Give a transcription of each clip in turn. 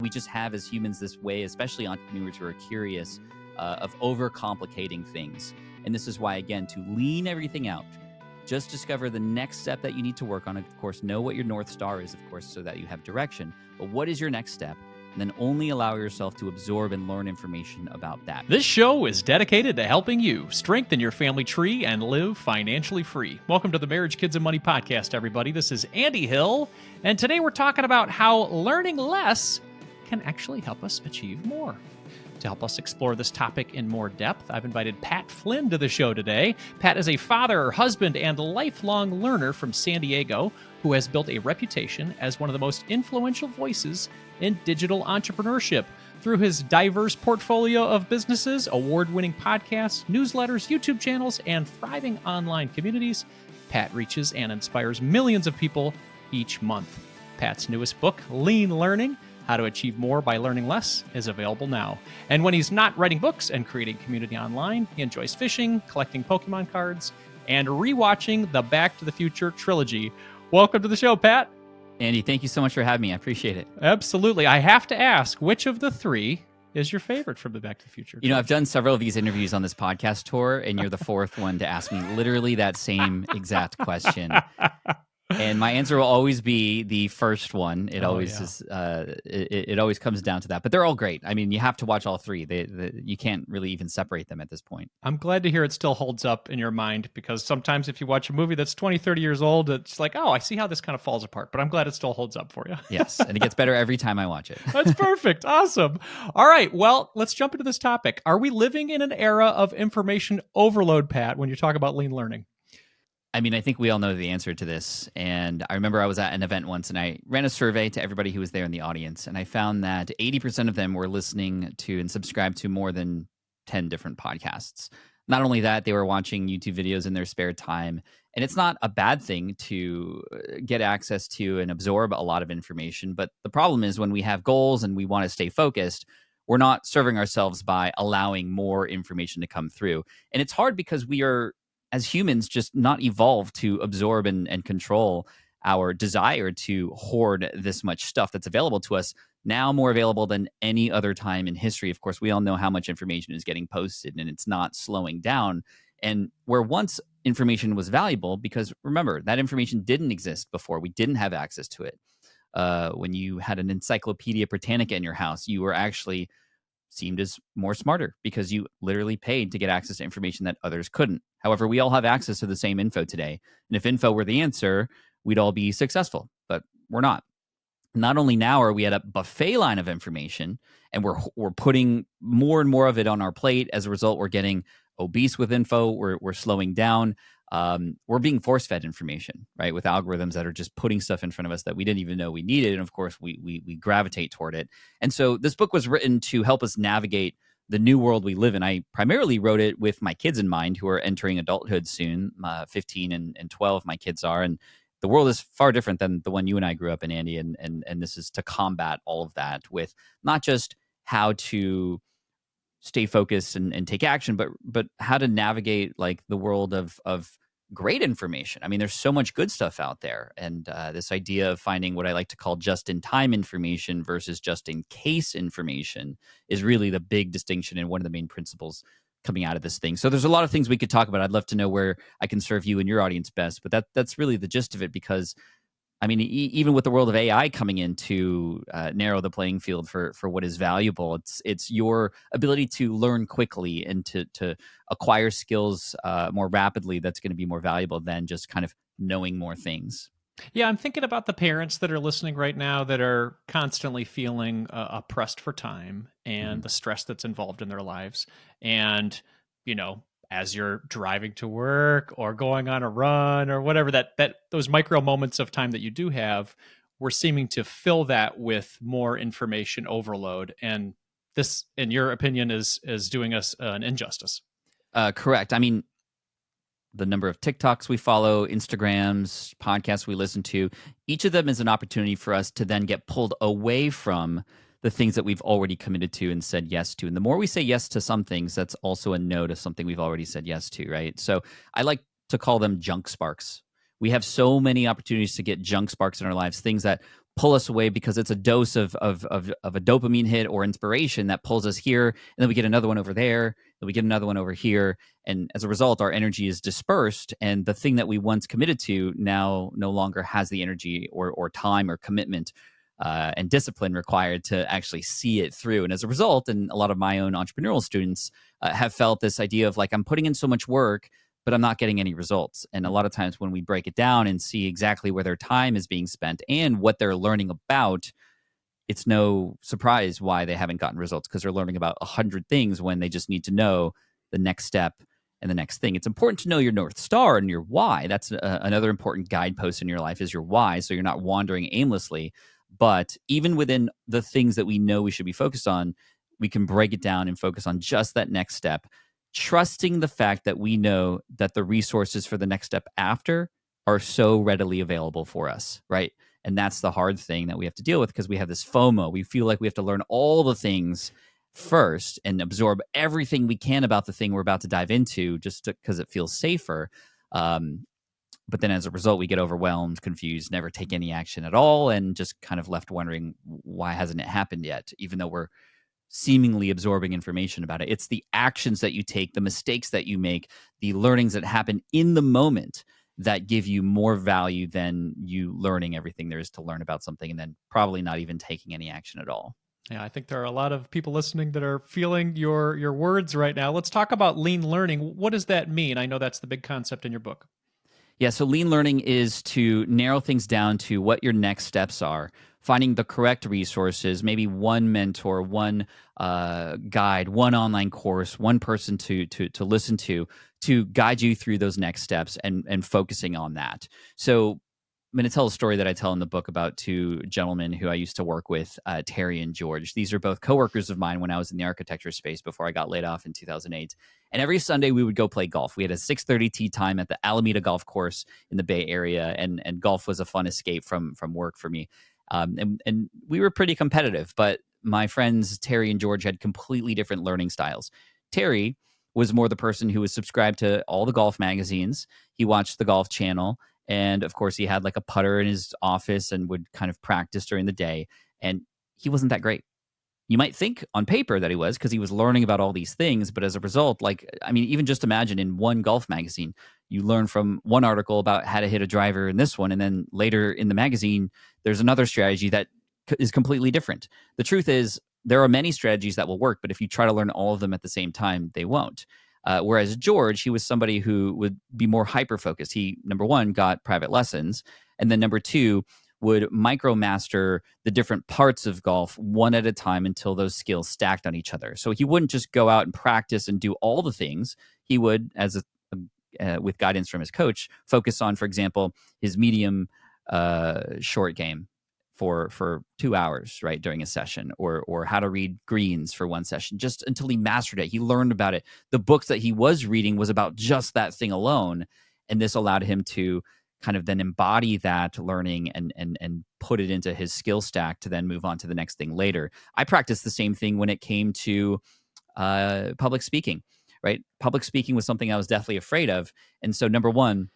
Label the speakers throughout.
Speaker 1: We just have as humans this way, especially entrepreneurs who are curious, of overcomplicating things. And this is why, again, to lean everything out, just discover the next step that you need to work on. Of course, know what your North Star is, of course, so that you have direction. But what is your next step? And then only allow yourself to absorb and learn information about that.
Speaker 2: This show is dedicated to helping you strengthen your family tree and live financially free. Welcome to the Marriage, Kids, and Money podcast, everybody. This is Andy Hill, and today we're talking about how learning less can actually help us achieve more. To help us explore this topic in more depth, I've invited Pat Flynn to the show today. Pat is a father, husband, and lifelong learner from San Diego who has built a reputation as one of the most influential voices in digital entrepreneurship. Through his diverse portfolio of businesses, award-winning podcasts, newsletters, YouTube channels, and thriving online communities, Pat reaches and inspires millions of people each month. Pat's newest book, Lean Learning: How to Achieve More by Learning Less, is available now. And when he's not writing books and creating community online, he enjoys fishing, collecting Pokémon cards, and rewatching the Back to the Future trilogy. Welcome to the show, Pat.
Speaker 1: Andy, thank you so much for having me. I appreciate it.
Speaker 2: Absolutely. I have to ask, which of the three is your favorite from the Back to the Future trilogy?
Speaker 1: You know, I've done several of these interviews on this podcast tour, and you're the fourth one to ask me literally that same exact question. And my answer will always be the first one. It always is. It always comes down to that. But they're all great. I mean, you have to watch all three. You can't really even separate them at this point.
Speaker 2: I'm glad to hear it still holds up in your mind, because sometimes if you watch a movie that's 20, 30 years old, it's like, oh, I see how this kind of falls apart. But I'm glad it still holds up for you.
Speaker 1: Yes, and it gets better every time I watch it.
Speaker 2: That's perfect. Awesome. All right. Well, let's jump into this topic. Are we living in an era of information overload, Pat, when you talk about lean learning?
Speaker 1: I mean, I think we all know the answer to this. And I remember I was at an event once and I ran a survey to everybody who was there in the audience. And I found that 80% of them were listening to and subscribed to more than 10 different podcasts. Not only that, they were watching YouTube videos in their spare time. And it's not a bad thing to get access to and absorb a lot of information. But the problem is when we have goals and we want to stay focused, we're not serving ourselves by allowing more information to come through. And it's hard because we are, as humans, just not evolved to absorb and control our desire to hoard this much stuff that's available to us, now more available than any other time in history. Of course, we all know how much information is getting posted and it's not slowing down. And where once information was valuable, because remember, that information didn't exist before. We didn't have access to it. When you had an Encyclopedia Britannica in your house, you were actually seemed as more smarter because you literally paid to get access to information that others couldn't. However, we all have access to the same info today. And if info were the answer, we'd all be successful, but we're not. Not only now are we at a buffet line of information and we're putting more and more of it on our plate. As a result, we're getting obese with info. We're slowing down. We're being force-fed information, right? With algorithms that are just putting stuff in front of us that we didn't even know we needed. And of course, we gravitate toward it. And so this book was written to help us navigate the new world we live in. I primarily wrote it with my kids in mind, who are entering adulthood soon. 15 and 12, my kids are. And the world is far different than the one you and I grew up in, Andy. And this is to combat all of that with not just how to stay focused and take action, but how to navigate like the world of great information. I mean, there's so much good stuff out there. And this idea of finding what I like to call just-in-time information versus just-in-case information is really the big distinction and one of the main principles coming out of this thing. So there's a lot of things we could talk about. I'd love to know where I can serve you and your audience best, but that's really the gist of it, because I mean, even with the world of AI coming in to narrow the playing field for what is valuable, it's your ability to learn quickly and to acquire skills more rapidly that's going to be more valuable than just kind of knowing more things.
Speaker 2: Yeah, I'm thinking about the parents that are listening right now that are constantly feeling pressed for time and the stress that's involved in their lives. And, you know, as you're driving to work or going on a run or whatever, that those micro moments of time that you do have, we're seeming to fill that with more information overload. And this, in your opinion, is doing us an injustice.
Speaker 1: Correct. I mean, the number of TikToks we follow, Instagrams, podcasts we listen to, each of them is an opportunity for us to then get pulled away from the things that we've already committed to and said yes to. And the more we say yes to some things, that's also a no to something we've already said yes to, right? So I like to call them junk sparks. We have so many opportunities to get junk sparks in our lives, things that pull us away because it's a dose of a dopamine hit or inspiration that pulls us here, and then we get another one over there, then we get another one over here, and as a result, our energy is dispersed, and the thing that we once committed to now no longer has the energy or time or commitment and discipline required to actually see it through. And as a result, and a lot of my own entrepreneurial students have felt this idea of like, I'm putting in so much work, but I'm not getting any results. And a lot of times when we break it down and see exactly where their time is being spent and what they're learning about, it's no surprise why they haven't gotten results, because they're learning about 100 things when they just need to know the next step and the next thing. It's important to know your North Star and your why. That's another important guidepost in your life, is your why, so you're not wandering aimlessly. But even within the things that we know we should be focused on, we can break it down and focus on just that next step, trusting the fact that we know that the resources for the next step after are so readily available for us, right? And that's the hard thing that we have to deal with, because we have this FOMO. We feel like we have to learn all the things first and absorb everything we can about the thing we're about to dive into, just because it feels safer. But then as a result, we get overwhelmed, confused, never take any action at all, and just kind of left wondering, why hasn't it happened yet, even though we're seemingly absorbing information about it. It's the actions that you take, the mistakes that you make, the learnings that happen in the moment that give you more value than you learning everything there is to learn about something and then probably not even taking any action at all.
Speaker 2: Yeah, I think there are a lot of people listening that are feeling your words right now. Let's talk about lean learning. What does that mean? I know that's the big concept in your book.
Speaker 1: Yeah, so lean learning is to narrow things down to what your next steps are, finding the correct resources, maybe one mentor, one guide, one online course, one person to listen to guide you through those next steps, and focusing on that. So I'm going to tell a story that I tell in the book about two gentlemen who I used to work with, Terry and George. These are both coworkers of mine when I was in the architecture space before I got laid off in 2008. And every Sunday we would go play golf. We had a 6:30 tee time at the Alameda Golf Course in the Bay Area, and golf was a fun escape from work for me. And we were pretty competitive, but my friends Terry and George had completely different learning styles. Terry was more the person who was subscribed to all the golf magazines. He watched the Golf Channel. And of course, he had like a putter in his office and would kind of practice during the day. And he wasn't that great. You might think on paper that he was, because he was learning about all these things. But as a result, even just imagine in one golf magazine, you learn from one article about how to hit a driver in this one. And then later in the magazine, there's another strategy that is completely different. The truth is, there are many strategies that will work, but if you try to learn all of them at the same time, they won't. Whereas George, he was somebody who would be more hyper-focused. He, number one, got private lessons, and then number two, would micromaster the different parts of golf one at a time until those skills stacked on each other. So he wouldn't just go out and practice and do all the things. He would, with guidance from his coach, focus on, for example, his medium short game for 2 hours, right, during a session, or how to read greens for one session, just until he mastered it. He learned about it. The books that he was reading was about just that thing alone, and this allowed him to kind of then embody that learning and put it into his skill stack to then move on to the next thing later. I practiced the same thing when it came to public speaking, right? Public speaking was something I was deathly afraid of, and so number one,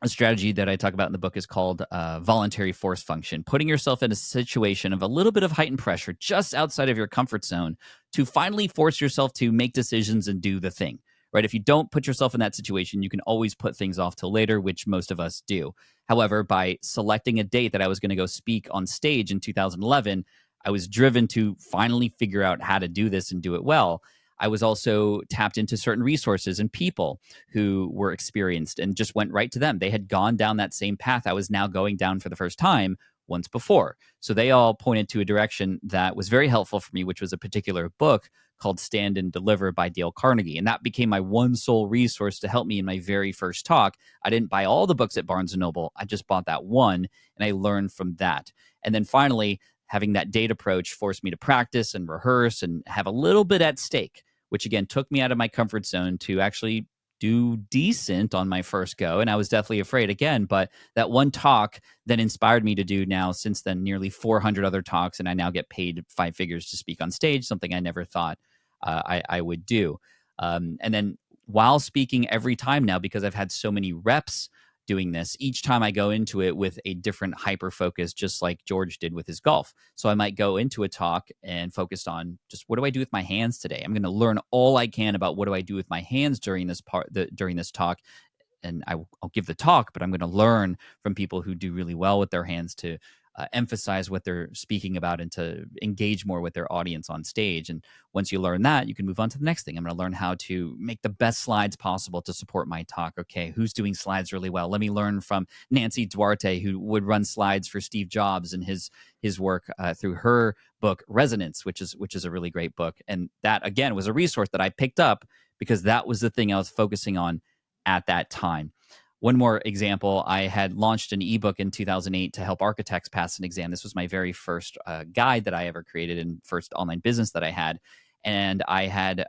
Speaker 1: a strategy that I talk about in the book is called voluntary force function, putting yourself in a situation of a little bit of heightened pressure just outside of your comfort zone to finally force yourself to make decisions and do the thing, right? If you don't put yourself in that situation, you can always put things off till later, which most of us do. However, by selecting a date that I was going to go speak on stage in 2011, I was driven to finally figure out how to do this and do it well. I was also tapped into certain resources and people who were experienced and just went right to them. They had gone down that same path I was now going down for the first time once before. So they all pointed to a direction that was very helpful for me, which was a particular book called Stand and Deliver by Dale Carnegie. And that became my one sole resource to help me in my very first talk. I didn't buy all the books at Barnes & Noble. I just bought that one, and I learned from that. And then finally, having that date approach forced me to practice and rehearse and have a little bit at stake, which again took me out of my comfort zone to actually do decent on my first go. And I was definitely afraid again, but that one talk then inspired me to do now, since then, nearly 400 other talks. And I now get paid 5 figures to speak on stage, something I never thought I would do. And then while speaking every time now, because I've had so many reps doing this, each time I go into it with a different hyper focus, just like George did with his golf. So I might go into a talk and focused on just what do I do with my hands today? I'm going to learn all I can about what do I do with my hands during this during this talk. And I'll give the talk, but I'm going to learn from people who do really well with their hands to emphasize what they're speaking about and to engage more with their audience on stage. And once you learn that, you can move on to the next thing. I'm going to learn how to make the best slides possible to support my talk. Okay, who's doing slides really well? Let me learn from Nancy Duarte, who would run slides for Steve Jobs and his work through her book Resonance, which is a really great book. And that again was a resource that I picked up because that was the thing I was focusing on at that time. One more example, I had launched an ebook in 2008 to help architects pass an exam. This was my very first guide that I ever created and first online business that I had. And I had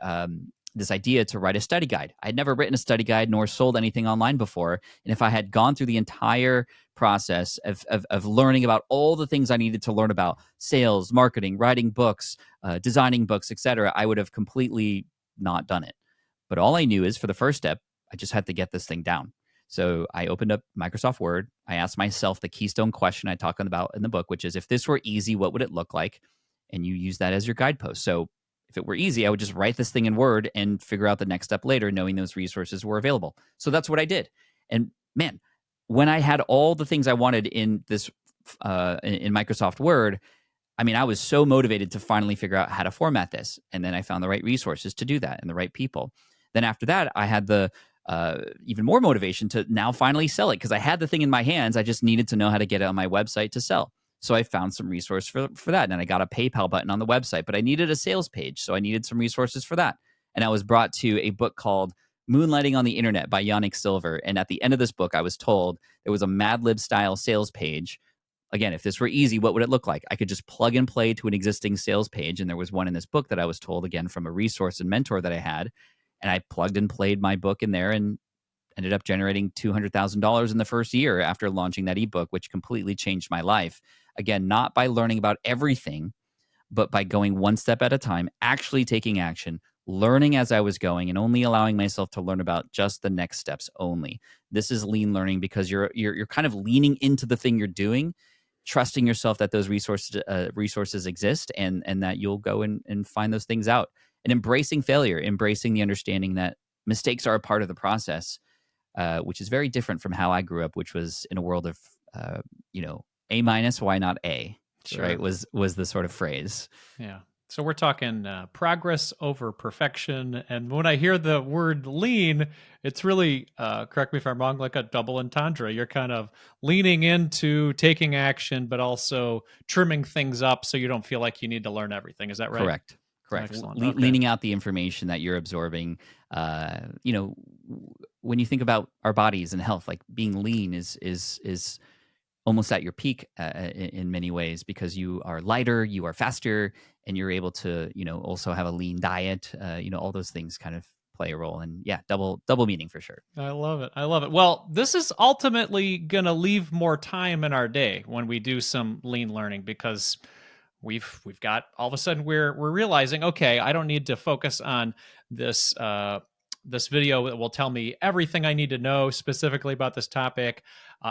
Speaker 1: this idea to write a study guide. I had never written a study guide nor sold anything online before. And if I had gone through the entire process of learning about all the things I needed to learn about sales, marketing, writing books, designing books, etc., I would have completely not done it. But all I knew is for the first step, I just had to get this thing down. So I opened up Microsoft Word. I asked myself the keystone question I talk about in the book, which is if this were easy, what would it look like? And you use that as your guidepost. So if it were easy, I would just write this thing in Word and figure out the next step later, knowing those resources were available. So that's what I did. And man, when I had all the things I wanted in this in Microsoft Word, I mean, I was so motivated to finally figure out how to format this. And then I found the right resources to do that and the right people. Then after that, I had the even more motivation to now finally sell it because I had the thing in my hands. I just needed to know how to get it on my website to sell. So I found some resource for that. And I got a PayPal button on the website, but I needed a sales page. So I needed some resources for that. And I was brought to a book called Moonlighting on the Internet by Yannick Silver. And at the end of this book, I was told there was a Mad Lib style sales page. Again, if this were easy, what would it look like? I could just plug and play to an existing sales page. And there was one in this book that I was told, again, from a resource and mentor that I had. And I plugged and played my book in there and ended up generating $200,000 in the first year after launching that ebook, which completely changed my life. Again, not by learning about everything, but by going one step at a time, actually taking action, learning as I was going, and only allowing myself to learn about just the next steps only. This is lean learning because you're kind of leaning into the thing you're doing, trusting yourself that those resources exist and that you'll go and find those things out. And embracing failure, embracing the understanding that mistakes are a part of the process, which is very different from how I grew up, which was in a world of, A minus, why not A? Sure. Right? Was the sort of phrase.
Speaker 2: Yeah. So we're talking progress over perfection. And when I hear the word lean, it's really, correct me if I'm wrong, like a double entendre. You're kind of leaning into taking action, but also trimming things up so you don't feel like you need to learn everything. Is that right?
Speaker 1: Correct.
Speaker 2: Excellent.
Speaker 1: Leaning out the information that you're absorbing. When you think about our bodies and health, like being lean is almost at your peak in many ways because you are lighter, you are faster, and you're able to, also have a lean diet. All those things kind of play a role. And yeah, double meaning for sure.
Speaker 2: I love it. Well, this is ultimately going to leave more time in our day when we do some lean learning because we've got all of a sudden we're realizing, okay, I don't need to focus on this this video that will tell me everything I need to know specifically about this topic.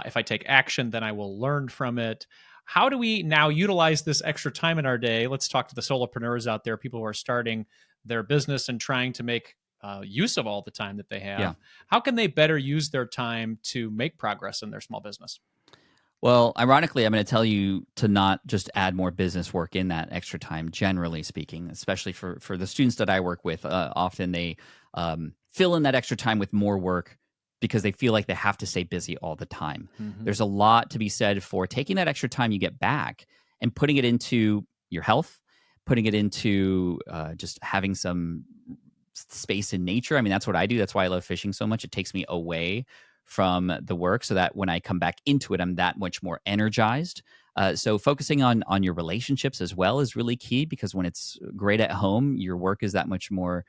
Speaker 2: If I take action, then I will learn from it. How do we now utilize this extra time in our day? Let's talk to the solopreneurs out there, people who are starting their business and trying to make use of all the time that they have. Yeah. How can they better use their time to make progress in their small business?
Speaker 1: Well, ironically, I'm going to tell you to not just add more business work in that extra time, generally speaking, especially for the students that I work with. Often they fill in that extra time with more work because they feel like they have to stay busy all the time. Mm-hmm. There's a lot to be said for taking that extra time you get back and putting it into your health, putting it into just having some space in nature. I mean, that's what I do. That's why I love fishing so much. It takes me away from the work so that when I come back into it, I'm that much more energized. So focusing on your relationships as well is really key because when it's great at home, your work is that much more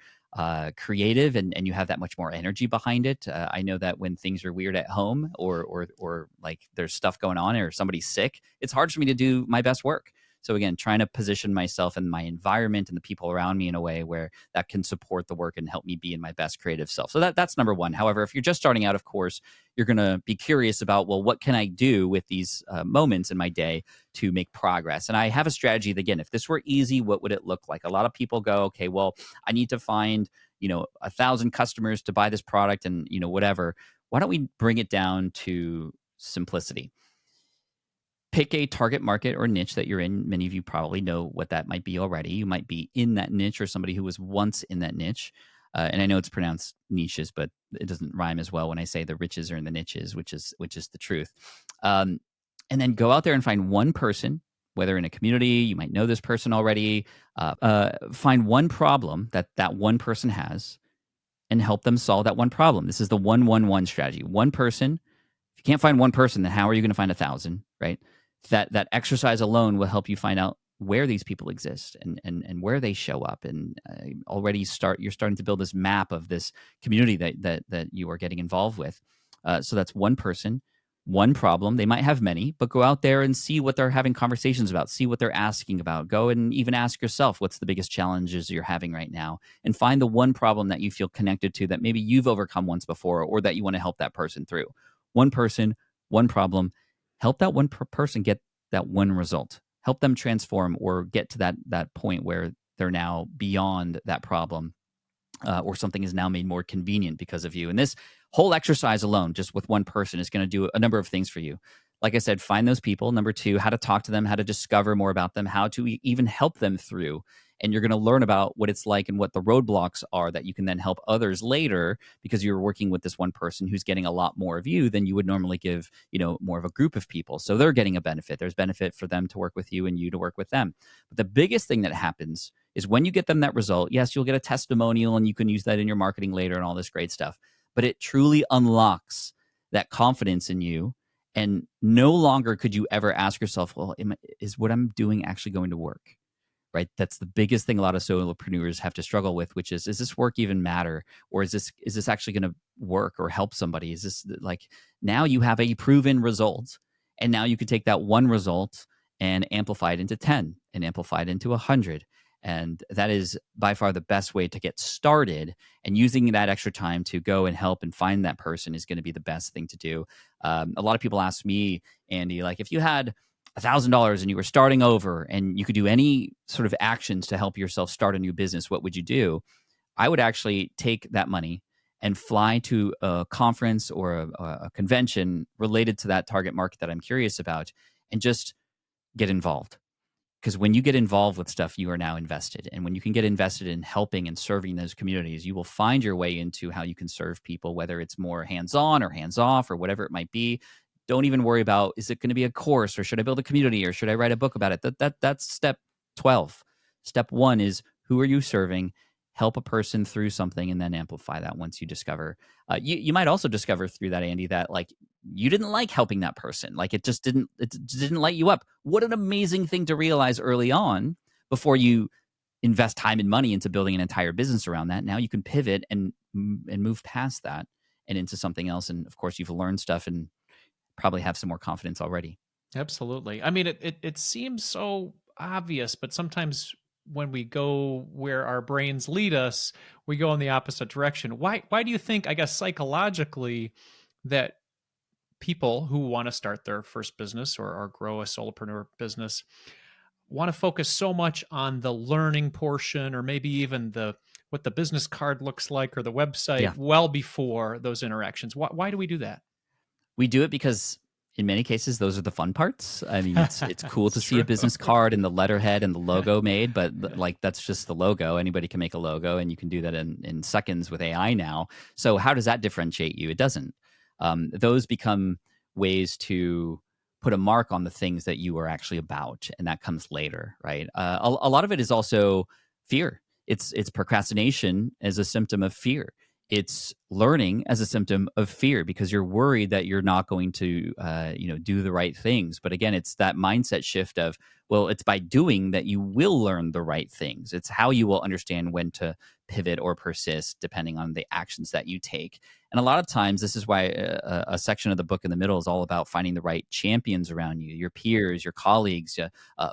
Speaker 1: creative and you have that much more energy behind it. I know that when things are weird at home or like there's stuff going on or somebody's sick, it's hard for me to do my best work. So again, trying to position myself and my environment and the people around me in a way where that can support the work and help me be in my best creative self. So that's number one. However, if you're just starting out, of course, you're going to be curious about, well, what can I do with these moments in my day to make progress? And I have a strategy that, again, if this were easy, what would it look like? A lot of people go, okay, well, I need to find 1,000 customers to buy this product and whatever. Why don't we bring it down to simplicity? Pick a target market or niche that you're in. Many of you probably know what that might be already. You might be in that niche or somebody who was once in that niche. And I know it's pronounced niches, but it doesn't rhyme as well when I say the riches are in the niches, which is the truth. And then go out there and find one person, whether in a community, you might know this person already. Find one problem that one person has and help them solve that one problem. This is the 1-1-1 strategy. One person. If you can't find one person, then how are you going to find 1,000, right? That exercise alone will help you find out where these people exist and where they show up. And you're starting to build this map of this community that you are getting involved with. So that's one person, one problem. They might have many, but go out there and see what they're having conversations about, see what they're asking about. Go and even ask yourself, what's the biggest challenges you're having right now? And find the one problem that you feel connected to that maybe you've overcome once before or that you want to help that person through. One person, one problem. Help that one person get that one result. Help them transform or get to that point where they're now beyond that problem, or something is now made more convenient because of you. And this whole exercise alone, just with one person, is going to do a number of things for you. Like I said, find those people. Number two, how to talk to them, how to discover more about them, how to even help them through. And you're going to learn about what it's like and what the roadblocks are that you can then help others later, because you're working with this one person who's getting a lot more of you than you would normally give, more of a group of people. So they're getting a benefit. There's benefit for them to work with you and you to work with them. But the biggest thing that happens is when you get them that result, yes, you'll get a testimonial and you can use that in your marketing later and all this great stuff. But it truly unlocks that confidence in you. And no longer could you ever ask yourself, well, is what I'm doing actually going to work? Right? That's the biggest thing a lot of solopreneurs have to struggle with, which is this work even matter? Or is this actually going to work or help somebody? Is this like, now you have a proven result, and now you can take that one result and amplify it into 10 and amplify it into 100. And that is by far the best way to get started. And using that extra time to go and help and find that person is going to be the best thing to do. A lot of people ask me, Andy, like, if you had $1,000 and you were starting over and you could do any sort of actions to help yourself start a new business, what would you do? I would actually take that money and fly to a conference or a convention related to that target market that I'm curious about and just get involved. Because when you get involved with stuff, you are now invested. And when you can get invested in helping and serving those communities, you will find your way into how you can serve people, whether it's more hands-on or hands-off or whatever it might be. Don't even worry about, is it going to be a course or should I build a community or should I write a book about it? That's step 12. Step 1 is, who are you serving? Help a person through something and then amplify that once you discover. You might also discover through that, Andy, that like you didn't like helping that person. Like it didn't light you up. What an amazing thing to realize early on before you invest time and money into building an entire business around that. Now you can pivot and move past that and into something else. And of course, you've learned stuff and probably have some more confidence already.
Speaker 2: Absolutely. I mean, it seems so obvious, but sometimes when we go where our brains lead us, we go in the opposite direction. Why do you think, I guess, psychologically, that people who want to start their first business or grow a solopreneur business want to focus so much on the learning portion, or maybe even what the business card looks like or the website well before those interactions? Why do we do that?
Speaker 1: We do it because in many cases, those are the fun parts. I mean, it's cool to see a business card and the letterhead and the logo made, but like that's just the logo. Anybody can make a logo, and you can do that in seconds with AI now. So how does that differentiate you? It doesn't. Those become ways to put a mark on the things that you are actually about, and that comes later, right? A lot of it is also fear. It's procrastination as a symptom of fear. It's learning as a symptom of fear because you're worried that you're not going to, do the right things. But again, it's that mindset shift of, Well, it's by doing that you will learn the right things. It's how you will understand when to pivot or persist depending on the actions that you take. And a lot of times, this is why a section of the book in the middle is all about finding the right champions around you, your peers, your colleagues,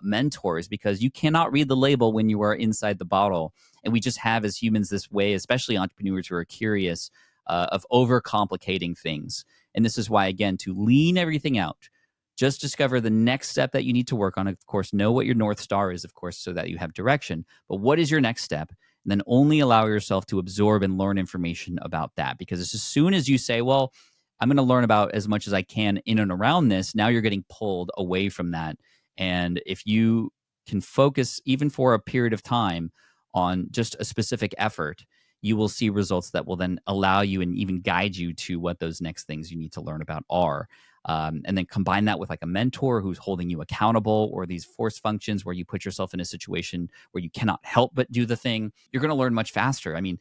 Speaker 1: mentors, because you cannot read the label when you are inside the bottle. And we just have as humans this way, especially entrepreneurs who are curious, of overcomplicating things. And this is why, again, to lean everything out, just discover the next step that you need to work on. Of course, know what your North Star is, of course, so that you have direction. But what is your next step? And then only allow yourself to absorb and learn information about that. Because as soon as you say, well, I'm going to learn about as much as I can in and around this, now you're getting pulled away from that. And if you can focus, even for a period of time, on just a specific effort, you will see results that will then allow you and even guide you to what those next things you need to learn about are. And then combine that with like a mentor who's holding you accountable, or these force functions where you put yourself in a situation where you cannot help but do the thing. You're going to learn much faster. I mean,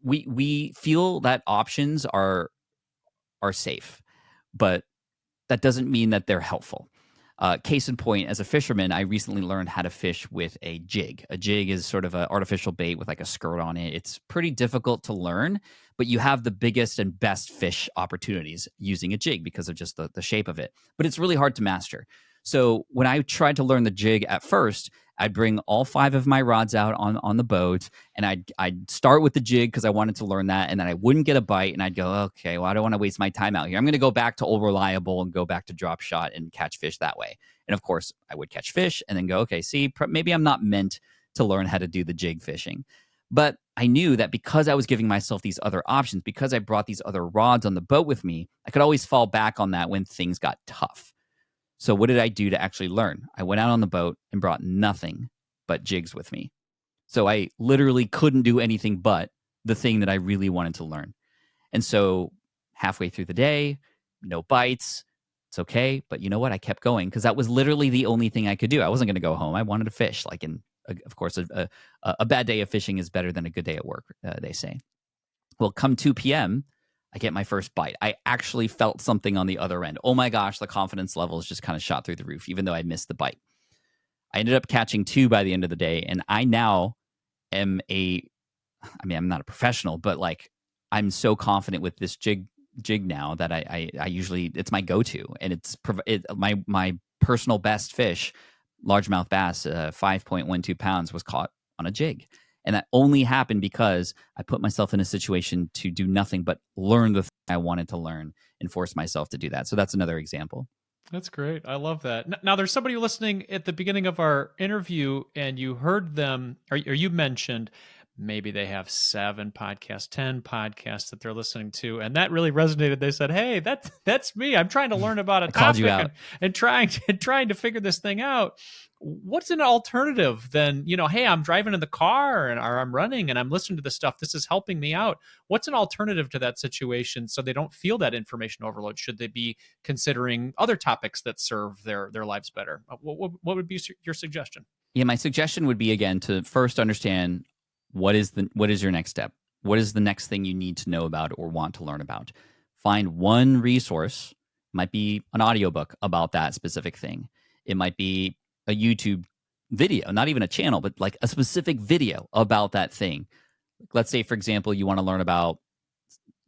Speaker 1: we feel that options are safe, but that doesn't mean that they're helpful. Case in point, as a fisherman, I recently learned how to fish with a jig. A jig is sort of an artificial bait with like a skirt on it. It's pretty difficult to learn, but you have the biggest and best fish opportunities using a jig because of just the shape of it. But it's really hard to master. So when I tried to learn the jig at first, I'd bring all 5 of my rods out on the boat, and I'd start with the jig because I wanted to learn that, and then I wouldn't get a bite, and I'd go, okay, well, I don't want to waste my time out here. I'm going to go back to Old Reliable and go back to drop shot and catch fish that way. And of course, I would catch fish and then go, okay, see, maybe I'm not meant to learn how to do the jig fishing. But I knew that because I was giving myself these other options, because I brought these other rods on the boat with me, I could always fall back on that when things got tough. So what did I do to actually learn? I went out on the boat and brought nothing but jigs with me. So I literally couldn't do anything but the thing that I really wanted to learn. And so halfway through the day, no bites. It's okay. But you know what? I kept going because that was literally the only thing I could do. I wasn't going to go home. I wanted to fish. Of course, a bad day of fishing is better than a good day at work, they say. Well, come 2 p.m., I get my first bite. I actually felt something on the other end. Oh my gosh, the confidence levels just kind of shot through the roof, even though I missed the bite. I ended up catching 2 by the end of the day, and I now am I'm not a professional, but like I'm so confident with this jig now that I usually, it's my go-to, and it's my personal best fish, largemouth bass, 5.12 pounds, was caught on a jig. And that only happened because I put myself in a situation to do nothing but learn the thing I wanted to learn and force myself to do that. So that's another example.
Speaker 2: That's great. I love that. Now, there's somebody listening at the beginning of our interview, and you heard them, or you mentioned maybe they have 7 podcasts, 10 podcasts that they're listening to, and that really resonated. They said, "Hey, that's me. I'm trying to learn about a topic and trying to figure this thing out. What's an alternative then? Hey, I'm driving in the car or I'm running and I'm listening to this stuff. This is helping me out. What's an alternative to that situation so they don't feel that information overload? Should they be considering other topics that serve their lives better? What would be your suggestion?"
Speaker 1: Yeah, my suggestion would be, again, to first understand what is your next step. What is the next thing you need to know about or want to learn about? Find one resource. It might be an audiobook about that specific thing. It might be a YouTube video, not even a channel, but like a specific video about that thing. Let's say, for example, you want to learn about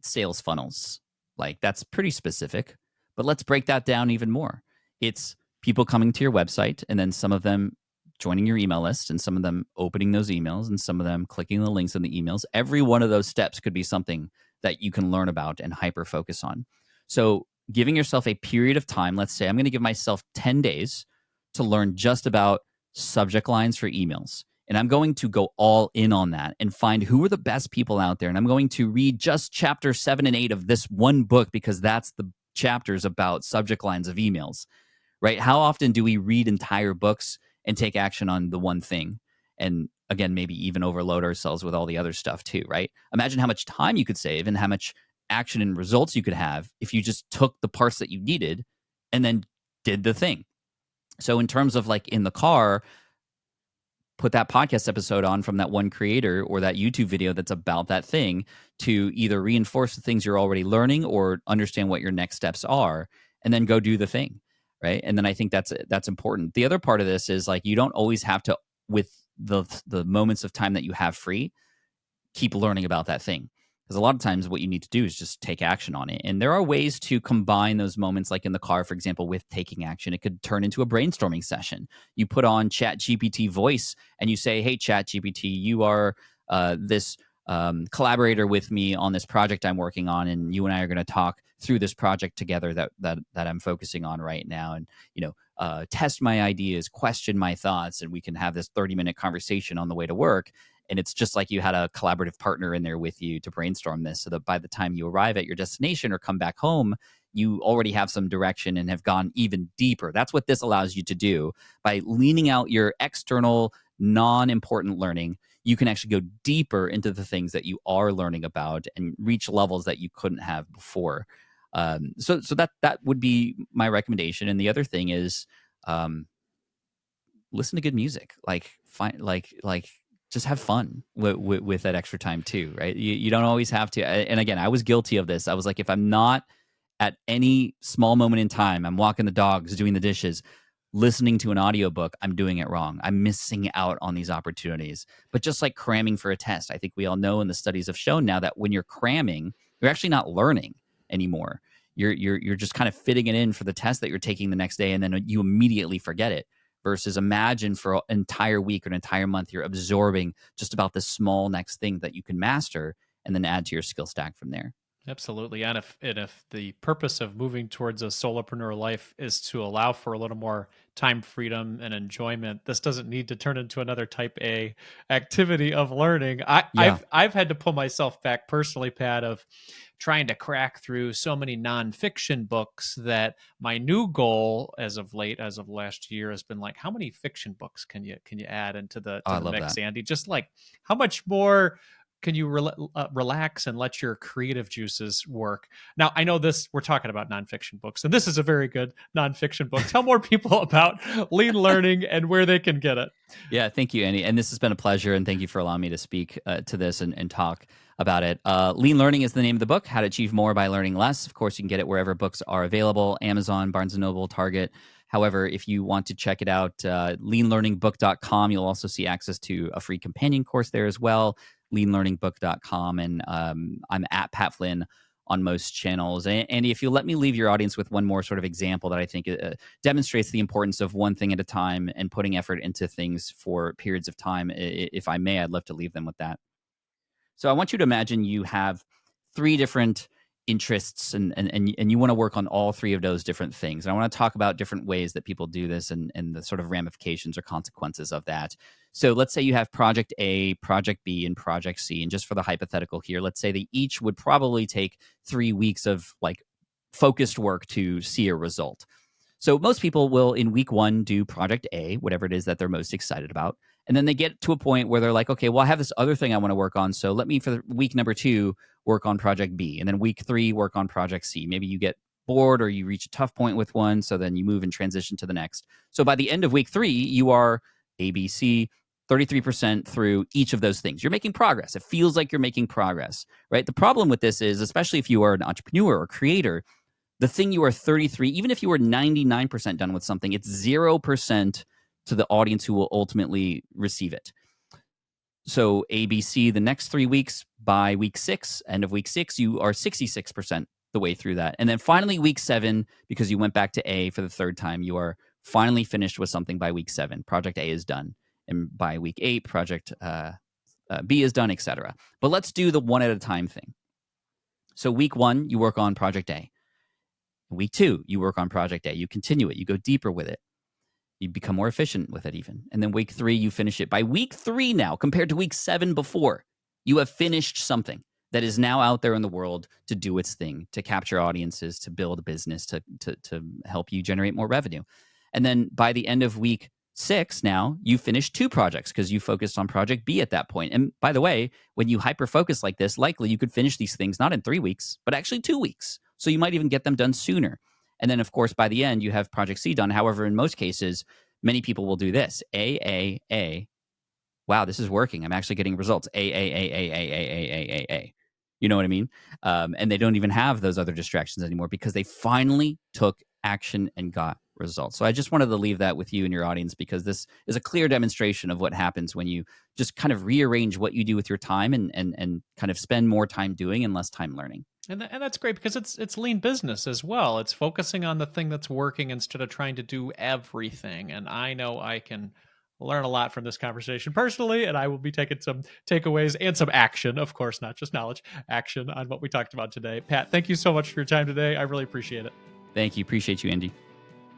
Speaker 1: sales funnels. Like, that's pretty specific, but let's break that down even more. It's people coming to your website, and then some of them joining your email list, and some of them opening those emails, and some of them clicking the links in the emails. Every one of those steps could be something that you can learn about and hyper focus on. So giving yourself a period of time, let's say I'm going to give myself 10 days to learn just about subject lines for emails. And I'm going to go all in on that and find who are the best people out there. And I'm going to read just chapter 7 and 8 of this one book because that's the chapters about subject lines of emails, right? How often do we read entire books and take action on the one thing? And again, maybe even overload ourselves with all the other stuff too, right? Imagine how much time you could save and how much action and results you could have if you just took the parts that you needed and then did the thing. So in terms of like in the car, put that podcast episode on from that one creator or that YouTube video that's about that thing to either reinforce the things you're already learning or understand what your next steps are, and then go do the thing. right? And then I think that's important. The other part of this is like, you don't always have to, with the moments of time that you have free, keep learning about that thing. Because a lot of times what you need to do is just take action on it. And there are ways to combine those moments, like in the car, for example, with taking action. It could turn into a brainstorming session. You put on ChatGPT voice and you say, hey, ChatGPT, you are this collaborator with me on this project I'm working on, and you and I are going to talk through this project together that I'm focusing on right now. And, test my ideas, question my thoughts, and we can have this 30-minute conversation on the way to work. And it's just like you had a collaborative partner in there with you to brainstorm this, so that by the time you arrive at your destination or come back home, you already have some direction and have gone even deeper. That's what this allows you to do. By leaning out your external, non-important learning, you can actually go deeper into the things that you are learning about and reach levels that you couldn't have before. So that would be my recommendation. And the other thing is, listen to good music. Just have fun with that extra time too, right? You don't always have to. And again, I was guilty of this. I was like, if I'm not at any small moment in time, I'm walking the dogs, doing the dishes, listening to an audiobook, I'm doing it wrong. I'm missing out on these opportunities. But just like cramming for a test, I think we all know, and the studies have shown now, that when you're cramming, you're actually not learning anymore. You're just kind of fitting it in for the test that you're taking the next day, and then you immediately forget it. Versus imagine for an entire week or an entire month, you're absorbing just about the small next thing that you can master, and then add to your skill stack from there.
Speaker 2: Absolutely. And if the purpose of moving towards a solopreneur life is to allow for a little more time freedom and enjoyment, this doesn't need to turn into another type A activity of learning. I've had to pull myself back personally, Pat, of trying to crack through so many nonfiction books, that my new goal as of last year has been like, how many fiction books can you add into the mix, that. Andy? Just like, how much more can you relax and let your creative juices work? Now, I know we're talking about nonfiction books, and this is a very good nonfiction book. Tell more people about lean learning and where they can get it.
Speaker 1: Yeah, thank you, Andy. And this has been a pleasure, and thank you for allowing me to speak to this and talk about it. Lean Learning is the name of the book, How to Achieve More by Learning Less. Of course, you can get it wherever books are available, Amazon, Barnes & Noble, Target. However, if you want to check it out, leanlearningbook.com, you'll also see access to a free companion course there as well, leanlearningbook.com. And I'm at Pat Flynn on most channels. Andy, if you let me leave your audience with one more sort of example that I think demonstrates the importance of one thing at a time and putting effort into things for periods of time, if I may, I'd love to leave them with that. So I want you to imagine you have 3 different interests, and you want to work on all 3 of those different things. And I want to talk about different ways that people do this and the sort of ramifications or consequences of that. So let's say you have project A, project B, and project C. And just for the hypothetical here, let's say they each would probably take 3 weeks of like focused work to see a result. So most people will, in week 1, do project A, whatever it is that they're most excited about. And then they get to a point where they're like, okay, well, I have this other thing I want to work on. So let me, for week number 2, work on project B. And then week 3, work on project C. Maybe you get bored or you reach a tough point with one. So then you move and transition to the next. So by the end of week 3, you are ABC, 33% through each of those things. You're making progress. It feels like you're making progress, right? The problem with this is, especially if you are an entrepreneur or creator, the thing you are 33, even if you were 99% done with something, it's 0% to the audience who will ultimately receive it. So ABC, the next 3 weeks, by week 6, end of week 6, you are 66% the way through that. And then finally week 7, because you went back to A for the 3rd time, you are finally finished with something by week 7. Project A is done. And by week 8, project B is done, etc. But let's do the one at a time thing. So week 1, you work on project A. Week 2, you work on project A. You continue it. You go deeper with it. You become more efficient with it even. And then week 3, you finish it. By week 3 now, compared to week 7 before, you have finished something that is now out there in the world to do its thing, to capture audiences, to build a business, to help you generate more revenue. And then by the end of week 6 now, you finished 2 projects because you focused on project B at that point. And by the way, when you hyper-focus like this, likely you could finish these things not in 3 weeks, but actually 2 weeks. So you might even get them done sooner. And then, of course, by the end, you have project C done. However, in most cases, many people will do this. A. Wow, this is working. I'm actually getting results. A. You know what I mean? And they don't even have those other distractions anymore because they finally took action and got results. So I just wanted to leave that with you and your audience, because this is a clear demonstration of what happens when you just kind of rearrange what you do with your time and kind of spend more time doing and less time learning.
Speaker 2: And that's great, because it's lean business as well. It's focusing on the thing that's working instead of trying to do everything. And I know I can learn a lot from this conversation personally, and I will be taking some takeaways and some action, of course, not just knowledge, action on what we talked about today. Pat, thank you so much for your time today. I really appreciate it.
Speaker 1: Thank you. Appreciate you, Andy.